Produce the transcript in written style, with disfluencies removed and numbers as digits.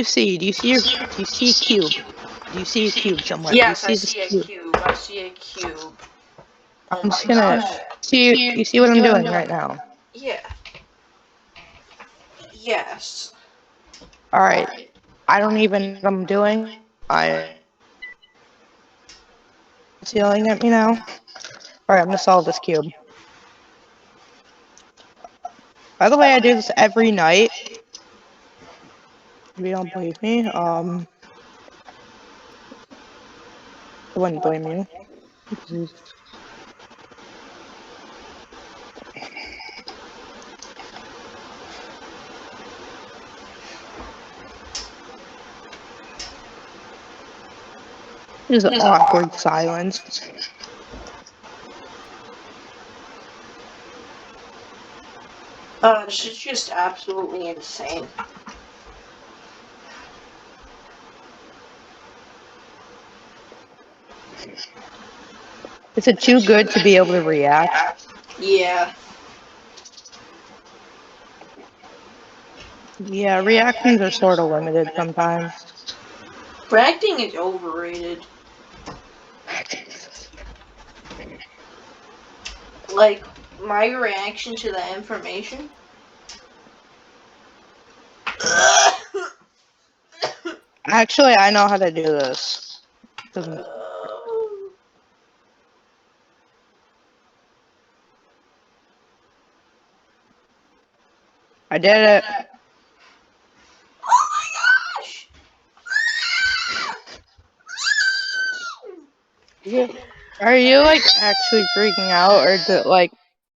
you see? Do you see a cube? Do you see a cube somewhere? Yes, do I you see see a this cube? cube. I see a cube. Oh I'm my just gonna gosh. you see what I'm doing right now. Yeah. Yes. Alright. I don't even know what I'm doing. It's yelling at me now. Alright, I'm gonna solve this cube. By the way, I do this every night. If you don't believe me, I wouldn't blame you. There's an awkward silence. This is just absolutely insane. Is it too good to be able to react? Yeah. Yeah, reactions are sort of limited sometimes. Reacting is overrated. Like, my reaction to the information. Actually, I know how to do this. I did it. Oh my gosh! Are you like actually freaking out, or is it like